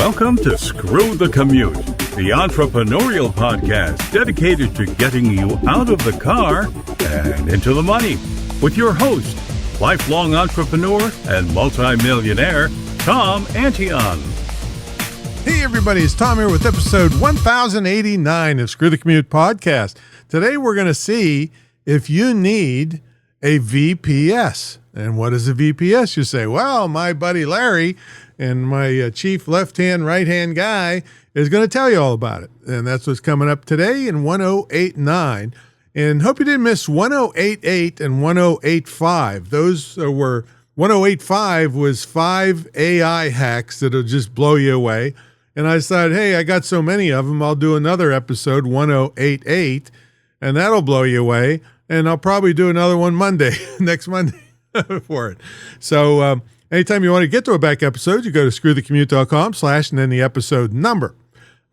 Welcome to Screw the Commute, the entrepreneurial podcast dedicated to getting you out of the car and into the money. With your host, lifelong entrepreneur and multimillionaire, Tom Antion. Hey everybody, it's Tom here with episode 1089 of Screw the Commute podcast. Today we're going to see if you need a VPS. And what is a VPS? You say, well, my buddy Larry and my chief left-hand, right-hand guy is going to tell you all about it. And that's what's coming up today in 1089. And hope you didn't miss 1088 and 1085. Those were, 1085 was 5 AI hacks that'll just blow you away. And I decided, hey, I got so many of them, I'll do another episode, 1088, and that'll blow you away. And I'll probably do another one Monday, next Monday for it. So anytime you want to get to a back episode, you go to screwthecommute.com/ and then the episode number.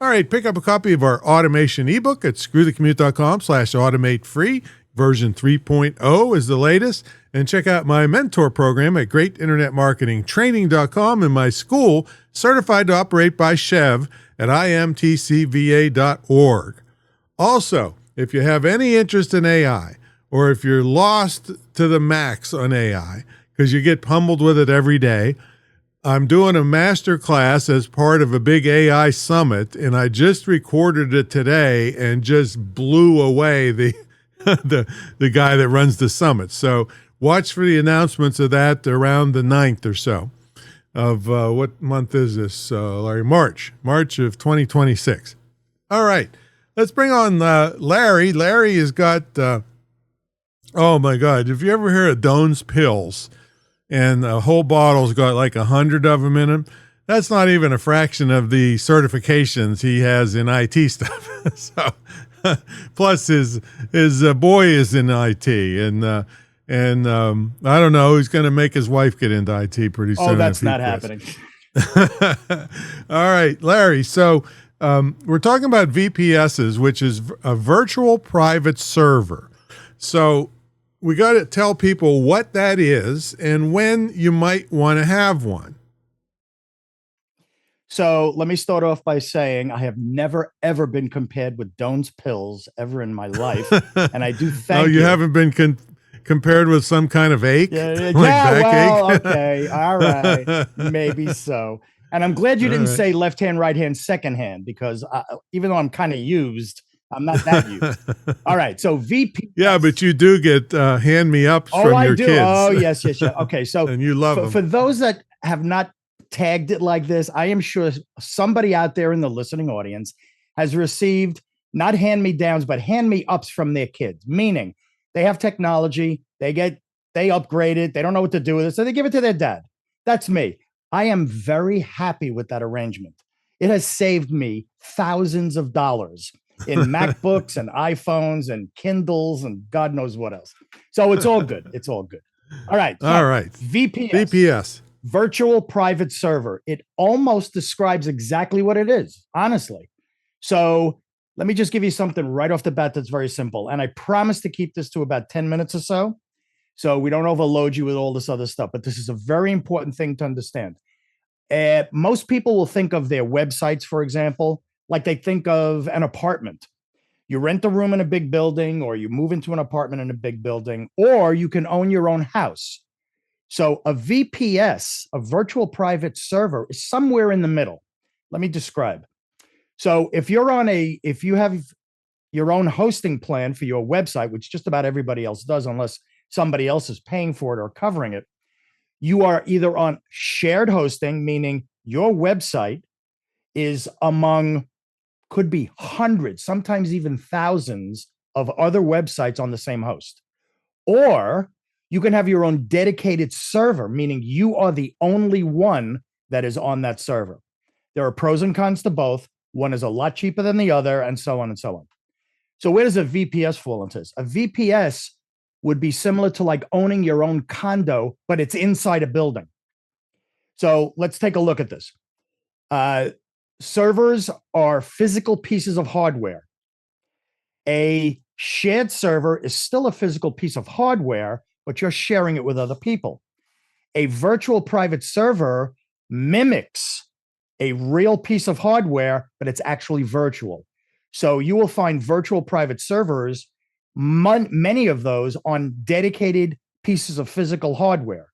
All right, pick up a copy of our automation ebook at screwthecommute.com/automate free. Version 3.0 is the latest. And check out my mentor program at greatinternetmarketingtraining.com and my school, Certified to Operate by Chev, at imtcva.org. Also, if you have any interest in AI, or if you're lost to the max on AI, because you get pummeled with it every day, I'm doing a master class as part of a big AI summit, and I just recorded it today and just blew away the the guy that runs the summit. So watch for the announcements of that around the 9th or so of what month is this, Larry? March of 2026. All right, let's bring on Larry. Larry has got, oh my God, if you ever hear of Doan's pills, and a whole bottle's got like 100 of them in them, that's not even a fraction of the certifications he has in IT stuff. So, plus his boy is in IT, and I don't know, he's going to make his wife get into IT pretty soon. Oh, that's not happening. All right, Larry. So we're talking about VPSs, which is a virtual private server. So we got to tell people what that is and when you might want to have one. So let me start off by saying I have never, ever been compared with Doan's pills ever in my life. And I do thank you. You haven't been compared with some kind of ache? Yeah, back well, ache? okay. All right. Maybe so. And I'm glad you didn't say left hand, right hand, second hand, because even though I'm kind of used, I'm not that used. All right. So VP. Yeah, but you do get hand-me-ups from your kids. Oh, yes. Okay. So and you love them. For those that have not tagged it like this, I am sure somebody out there in the listening audience has received not hand-me-downs, but hand-me-ups from their kids, meaning they have technology, they upgrade it, they don't know what to do with it, so they give it to their dad. That's me. I am very happy with that arrangement. It has saved me thousands of dollars in MacBooks and iPhones and Kindles and God knows what else. So it's all good. It's all good. All right. So all right. VPS. Virtual private server. It almost describes exactly what it is, honestly. So let me just give you something right off the bat that's very simple. And I promise to keep this to about 10 minutes or so we don't overload you with all this other stuff. But this is a very important thing to understand. Most people will think of their websites, for example, like they think of an apartment. You rent a room in a big building, or you move into an apartment in a big building, or you can own your own house. So a VPS, a virtual private server, is somewhere in the middle. Let me describe. So if you have your own hosting plan for your website, which just about everybody else does, unless somebody else is paying for it or covering it, you are either on shared hosting, meaning your website is among, could be hundreds, sometimes even thousands of other websites on the same host. Or you can have your own dedicated server, meaning you are the only one that is on that server. There are pros and cons to both. One is a lot cheaper than the other, and so on and so on. So where does a VPS fall into this? A VPS would be similar to like owning your own condo, but it's inside a building. So let's take a look at this. Servers are physical pieces of hardware. A shared server is still a physical piece of hardware, but you're sharing it with other people. A virtual private server mimics a real piece of hardware, but it's actually virtual. So you will find virtual private servers, many of those on dedicated pieces of physical hardware.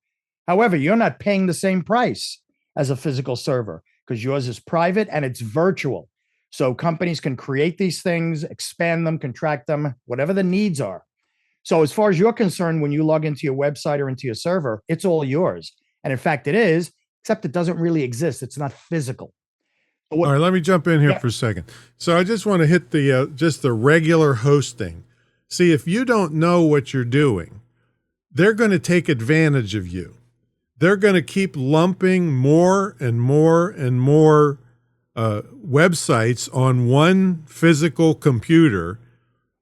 However, you're not paying the same price as a physical server because yours is private and it's virtual. So companies can create these things, expand them, contract them, whatever the needs are. So as far as you're concerned, when you log into your website or into your server, it's all yours. And in fact, it is, except it doesn't really exist. It's not physical. All right, let me jump in here for a second. So I just want to hit the just the regular hosting. See, if you don't know what you're doing, they're going to take advantage of you. They're going to keep lumping more and more and more websites on one physical computer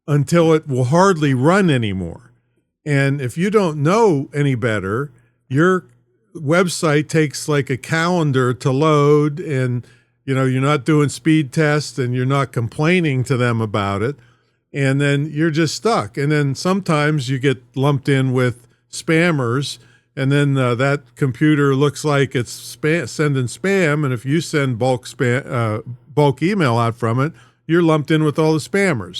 until it will hardly run anymore. And if you don't know any better, your website takes like a calendar to load, and you're not doing speed tests and you're not complaining to them about it. And then you're just stuck. And then sometimes you get lumped in with spammers, and then that computer looks like it's sending spam. And if you send bulk email out from it, you're lumped in with all the spammers.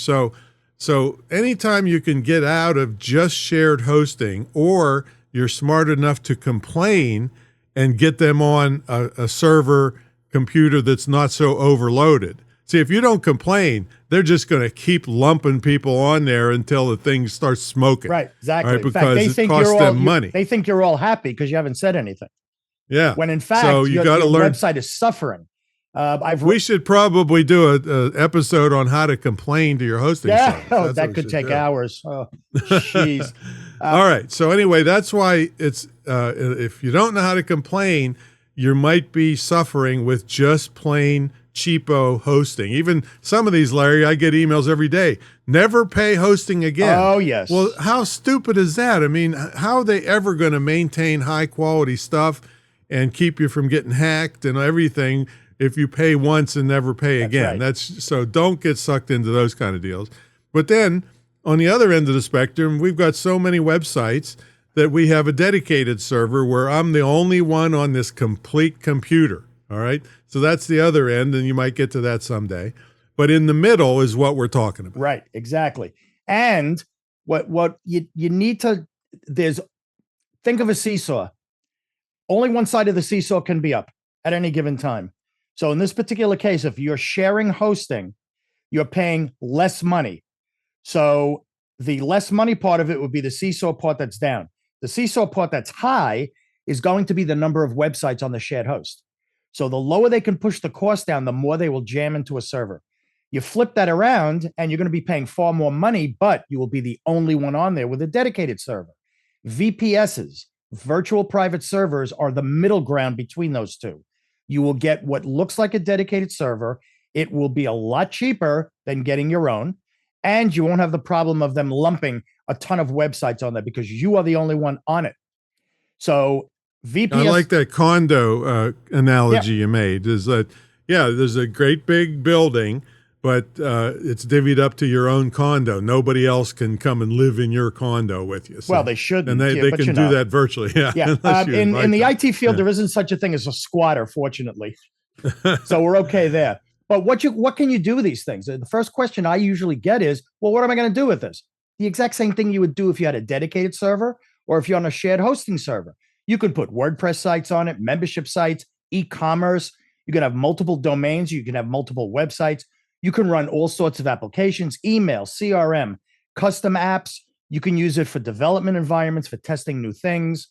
So anytime you can get out of just shared hosting, or you're smart enough to complain and get them on a server computer that's not so overloaded. See, if you don't complain, they're just going to keep lumping people on there until the thing starts smoking. Right, exactly. Right, because it costs them money. They think you're all happy because you haven't said anything. Yeah. When in fact, so you got to learn. Website is suffering. We should probably do an episode on how to complain to your hosting service. Oh, that could take hours. Oh, jeez. All right. So anyway, that's why it's if you don't know how to complain, you might be suffering with just plain cheapo hosting. Even some of these, Larry, I get emails every day. Never pay hosting again. Oh, yes. Well, how stupid is that? I mean, how are they ever going to maintain high quality stuff and keep you from getting hacked and everything if you pay once and never pay again? Right. So don't get sucked into those kind of deals. But then on the other end of the spectrum, we've got so many websites that we have a dedicated server where I'm the only one on this complete computer. All right. So that's the other end, and you might get to that someday. But in the middle is what we're talking about. Right. Exactly. And what you need to, think of a seesaw. Only one side of the seesaw can be up at any given time. So in this particular case, if you're sharing hosting, you're paying less money. So the less money part of it would be the seesaw part that's down. The seesaw part that's high is going to be the number of websites on the shared host. So the lower they can push the cost down, the more they will jam into a server. You flip that around and you're going to be paying far more money, but you will be the only one on there with a dedicated server. VPSs, virtual private servers, are the middle ground between those two. You will get what looks like a dedicated server. It will be a lot cheaper than getting your own, and you won't have the problem of them lumping a ton of websites on there because you are the only one on it. So VPS. I like that condo analogy you made. Is that, there's a great big building, but it's divvied up to your own condo. Nobody else can come and live in your condo with you. So, well, they shouldn't. And they can do that virtually. Yeah. In the IT field, there isn't such a thing as a squatter, fortunately. So we're okay there. But what can you do with these things? The first question I usually get is, well, what am I going to do with this? The exact same thing you would do if you had a dedicated server or if you're on a shared hosting server. You could put WordPress sites on it, membership sites, e-commerce. You can have multiple domains. You can have multiple websites. You can run all sorts of applications, email, CRM, custom apps. You can use it for development environments, for testing new things.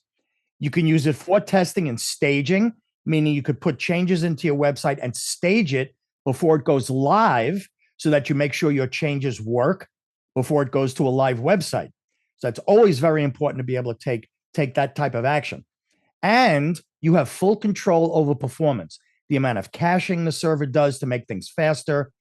You can use it for testing and staging, meaning you could put changes into your website and stage it before it goes live so that you make sure your changes work before it goes to a live website. So that's always very important to be able to take that type of action. And you have full control over performance, the amount of caching the server does to make things faster,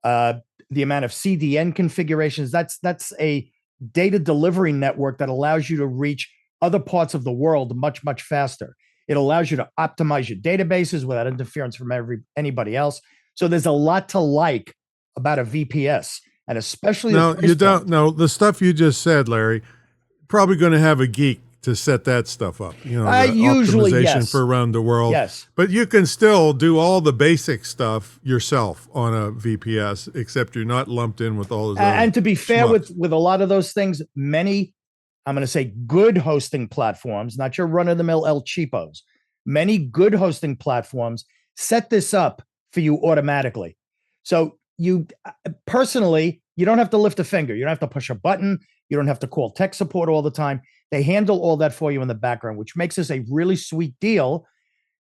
the amount of CDN configurations. That's a data delivery network that allows you to reach other parts of the world much, much faster. It allows you to optimize your databases without interference from anybody else. So there's a lot to like about a VPS, and especially now you don't know the stuff you just said, Larry. Probably going to have a geek to set that stuff up. You know, the Usually, optimization yes. for around the world. Yes. But you can still do all the basic stuff yourself on a VPS, except you're not lumped in with all those. And to be fair schmucks. with a lot of those things, many, I'm going to say good hosting platforms, not your run-of-the-mill El Cheapos, many good hosting platforms set this up for you automatically. So you personally, you don't have to lift a finger. You don't have to push a button. You don't have to call tech support all the time. They handle all that for you in the background, which makes this a really sweet deal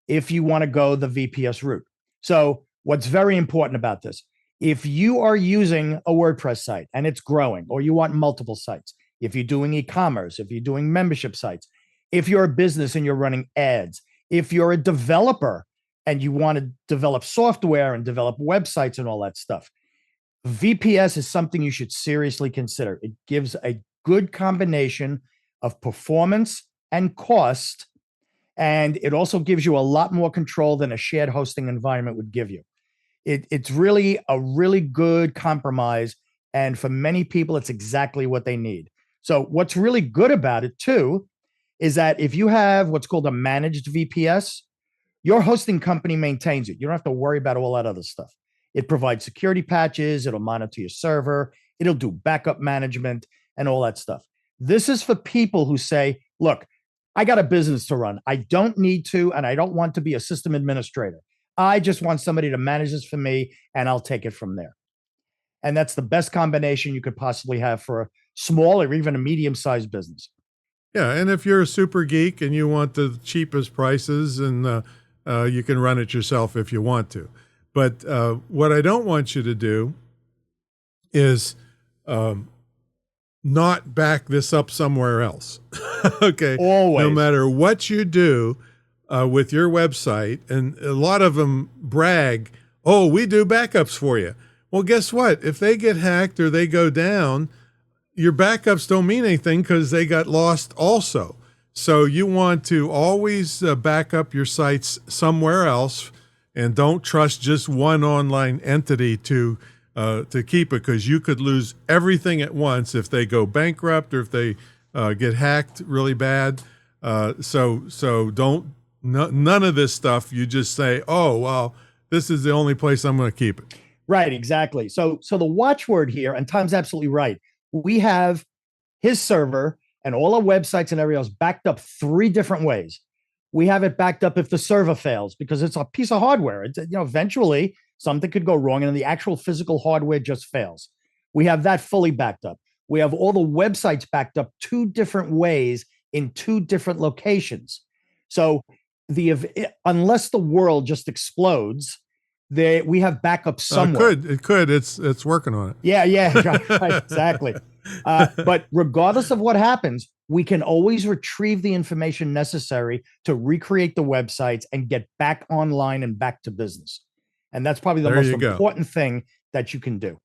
if you want to go the VPS route. So what's very important about this, if you are using a WordPress site and it's growing, or you want multiple sites, if you're doing e-commerce, if you're doing membership sites, if you're a business and you're running ads, if you're a developer and you want to develop software and develop websites and all that stuff, VPS is something you should seriously consider. It gives a good combination of performance and cost, and it also gives you a lot more control than a shared hosting environment would give you. It's really a really good compromise, and for many people, it's exactly what they need. So what's really good about it too is that if you have what's called a managed VPS, your hosting company maintains it. You don't have to worry about all that other stuff. It provides security patches, it'll monitor your server, it'll do backup management and all that stuff. This is for people who say, look, I got a business to run. I don't need to, and I don't want to be a system administrator. I just want somebody to manage this for me, and I'll take it from there. And that's the best combination you could possibly have for a small or even a medium-sized business. Yeah, and if you're a super geek and you want the cheapest prices, and you can run it yourself if you want to. But what I don't want you to do is not back this up somewhere else. Okay. Always. No matter what you do with your website, and a lot of them brag, oh, we do backups for you. Well, guess what? If they get hacked or they go down, your backups don't mean anything because they got lost also. So you want to always back up your sites somewhere else, and don't trust just one online entity to keep it, because you could lose everything at once if they go bankrupt or if they get hacked really bad. So don't, none of this stuff. You just say, oh, well, this is the only place I'm going to keep it. Right, exactly. So the watchword here, and Tom's absolutely right. We have his server and all our websites and everything else backed up 3 different ways. We have it backed up if the server fails, because it's a piece of hardware. It's, eventually something could go wrong and the actual physical hardware just fails. We have that fully backed up. We have all the websites backed up 2 different ways in 2 different locations. So unless the world just explodes, we have backup somewhere. It could. It's working on it. Yeah, right, exactly. But regardless of what happens, we can always retrieve the information necessary to recreate the websites and get back online and back to business. And that's probably the most important thing that you can do.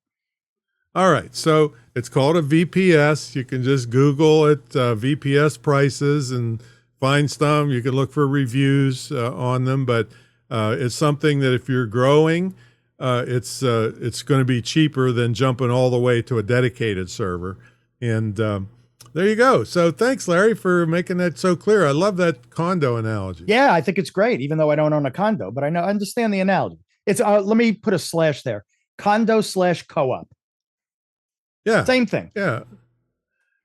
All right. So it's called a VPS. You can just Google it, VPS prices, and find some. You can look for reviews on them, but it's something that if you're growing, it's going to be cheaper than jumping all the way to a dedicated server. And there you go. So thanks, Larry, for making that so clear. I love that condo analogy. Yeah, I think it's great, even though I don't own a condo, but I understand the analogy. It's let me put a slash there. Condo/co-op. Yeah. Same thing. Yeah.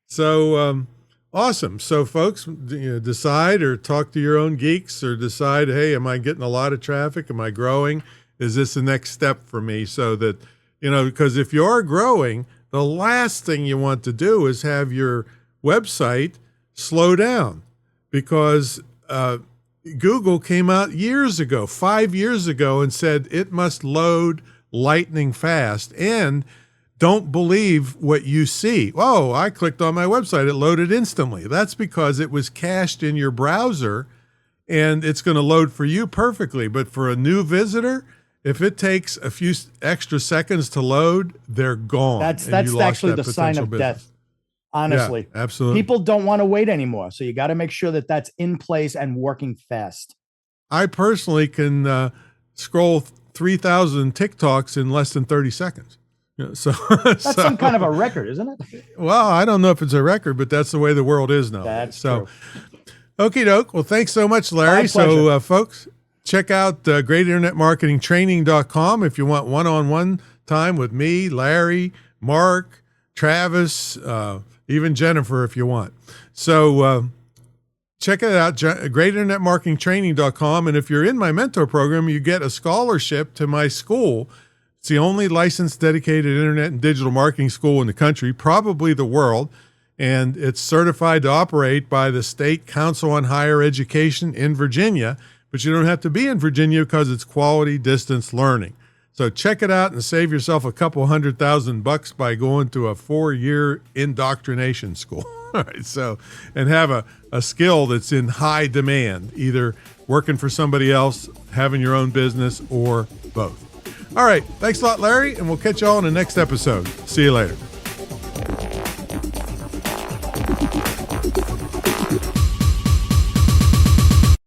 So awesome. So folks, decide or talk to your own geeks, or decide, hey, am I getting a lot of traffic? Am I growing? Is this the next step for me? So that, because if you are growing, the last thing you want to do is have your website slow down, because Google came out years ago, 5 years ago, and said it must load lightning fast, and don't believe what you see. Oh, I clicked on my website, it loaded instantly. That's because it was cached in your browser, and it's going to load for you perfectly. But for a new visitor, if it takes a few extra seconds to load, they're gone. That's actually the sign of death. Honestly, yeah, absolutely. People don't want to wait anymore. So you got to make sure that that's in place and working fast. I personally can scroll 3,000 TikToks in less than 30 seconds. So That's some kind of a record, isn't it? Well, I don't know if it's a record, but that's the way the world is now. That's so. true. Okie doke. Well, thanks so much, Larry. My So, pleasure. folks, check out greatinternetmarketingtraining.com if you want one-on-one time with me, Larry, Mark, Travis, even Jennifer if you want. So check it out, greatinternetmarketingtraining.com. And if you're in my mentor program, you get a scholarship to my school. It's the only licensed dedicated internet and digital marketing school in the country, probably the world. And it's certified to operate by the State Council on Higher Education in Virginia, but you don't have to be in Virginia because it's quality distance learning. So check it out and save yourself a couple $100,000 by going to a 4-year indoctrination school. All right, so, and have a skill that's in high demand, either working for somebody else, having your own business, or both. All right, thanks a lot, Larry, and we'll catch you all in the next episode. See you later.